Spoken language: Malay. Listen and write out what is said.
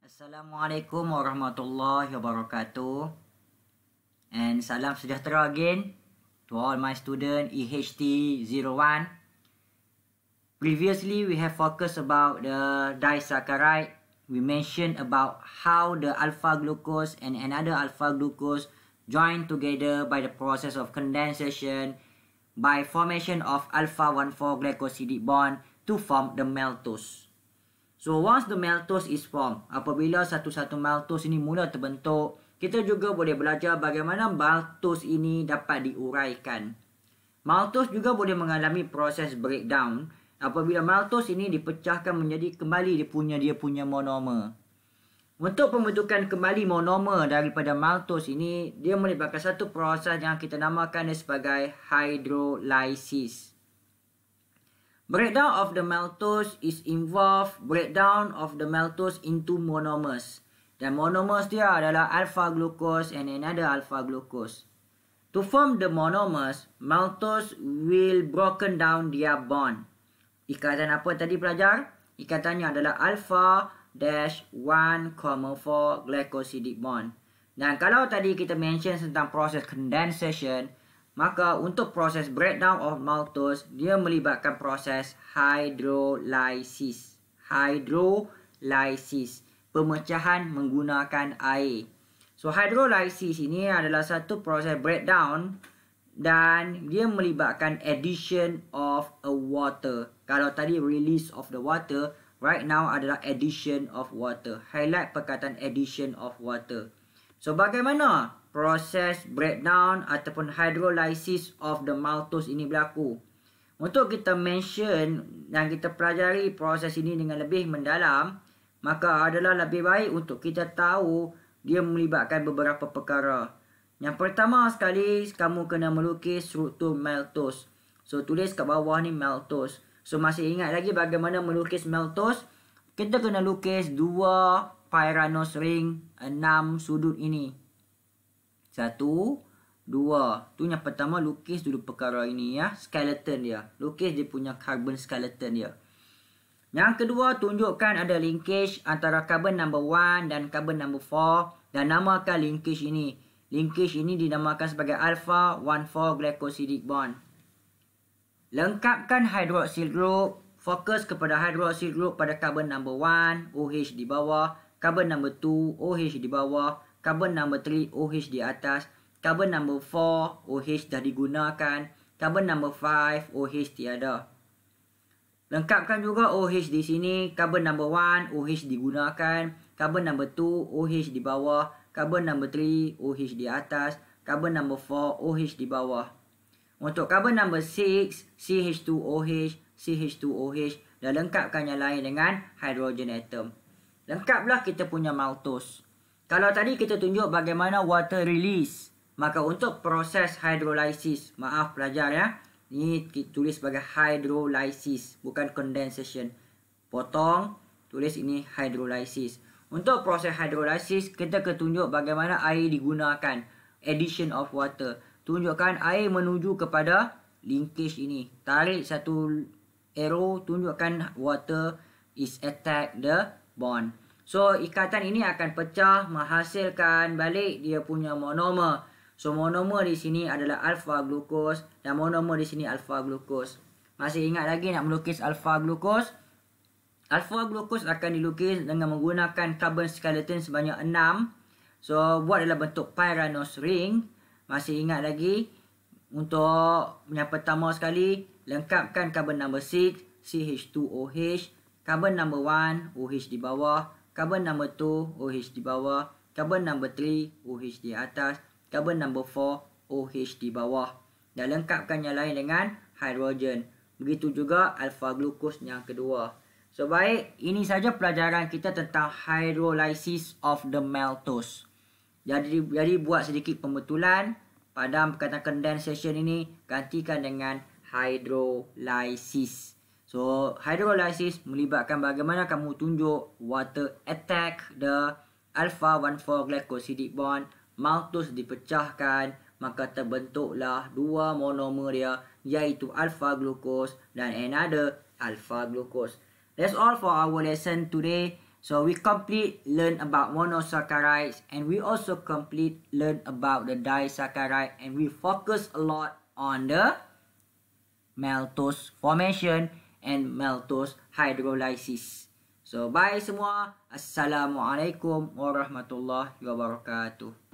Assalamualaikum warahmatullahi wabarakatuh. And salam sejahtera again to all my student EHT01. Previously, we have focused about the disaccharide. We mentioned about how the alpha glucose and another alpha glucose join together by the process of condensation by formation of alpha-1,4 glycosidic bond to form the maltose. So once the maltose is formed, apabila satu-satu maltose ini mula terbentuk, kita juga boleh belajar bagaimana maltose ini dapat diuraikan. Maltose juga boleh mengalami proses breakdown apabila maltose ini dipecahkan menjadi kembali dia punya monomer. Untuk pembentukan kembali monomer daripada maltose ini, dia melibatkan satu proses yang kita namakan sebagai hydrolysis. Breakdown of the maltose is involved breakdown of the maltose into monomers. Dan monomers dia adalah alpha glucose and another alpha glucose. To form the monomers, maltose will broken down their bond. Ikatan apa tadi pelajar? Ikatannya adalah alpha-1,4 glycosidic bond. Dan kalau tadi kita mention tentang proses condensation, maka untuk proses breakdown of maltose, dia melibatkan proses hydrolysis. Hydrolysis, pemecahan menggunakan air. So, hydrolysis ini adalah satu proses breakdown dan dia melibatkan addition of a water. Kalau tadi release of the water, right now adalah addition of water. Highlight perkataan addition of water. So, bagaimana proses breakdown ataupun hydrolysis of the maltose ini berlaku? Untuk kita mention dan kita pelajari proses ini dengan lebih mendalam, maka adalah lebih baik untuk kita tahu dia melibatkan beberapa perkara. Yang pertama sekali, kamu kena melukis struktur maltose. So, tulis kat bawah ni maltose. So, masih ingat lagi bagaimana melukis maltose? Kita kena lukis dua Pyranose ring 6 sudut ini. 1, 2. Tu yang pertama, lukis dulu perkara ini ya. Skeleton dia. Lukis dia punya carbon skeleton dia. Yang kedua, tunjukkan ada linkage antara carbon number 1 dan carbon number 4. Dan namakan linkage ini. Linkage ini dinamakan sebagai alpha-1,4 glycosidic bond. Lengkapkan hydroxyl group. Fokus kepada hydroxyl group pada carbon number 1, OH di bawah. Carbon number 2, OH di bawah. Carbon number 3, OH di atas. Carbon number 4, OH dah digunakan. Carbon number 5, OH tiada. Lengkapkan juga OH di sini. Carbon number 1, OH digunakan. Carbon number 2, OH di bawah. Carbon number 3, OH di atas. Carbon number 4, OH di bawah. Untuk carbon number 6, CH2OH, CH2OH. Dan lengkapkan yang lain dengan hydrogen atom. Lengkaplah kita punya maltose. Kalau tadi kita tunjuk bagaimana water release, maka untuk proses hydrolysis, maaf pelajar ya, ini tulis sebagai hydrolysis, bukan condensation. Potong, tulis ini hydrolysis. Untuk proses hydrolysis, kita ketunjuk bagaimana air digunakan. Addition of water. Tunjukkan air menuju kepada linkage ini. Tarik satu arrow, tunjukkan water is attack the bond. So, ikatan ini akan pecah, menghasilkan balik dia punya monomer. So, monomer di sini adalah alpha glucose dan monomer di sini alpha glucose. Masih ingat lagi nak melukis alpha glucose? Alpha glucose akan dilukis dengan menggunakan carbon skeleton sebanyak 6. So, buat dalam bentuk Pyranose ring. Masih ingat lagi? Untuk yang pertama sekali, lengkapkan carbon number 6, CH2OH. Carbon number 1, OH di bawah. Carbon number 2, OH di bawah. Carbon number 3, OH di atas. Carbon number 4, OH di bawah. Dan lengkapkan yang lain dengan hydrogen. Begitu juga alpha glucose yang kedua. So, baik. Ini saja pelajaran kita tentang hydrolysis of the maltose. Jadi buat sedikit pembetulan. Pada perkataan condensation ini, gantikan dengan hydrolysis. So, hydrolysis melibatkan bagaimana kamu tunjuk water attack the alpha-1,4 glycosidic bond. Maltose dipecahkan, maka terbentuklah dua monomer dia, iaitu alpha glucose dan another alpha glucose. That's all for our lesson today. So we complete learn about monosaccharides, and we also complete learn about the disaccharide, and we focus a lot on the maltose formation and maltose hydrolysis. So bye semua. Assalamualaikum warahmatullahi wabarakatuh.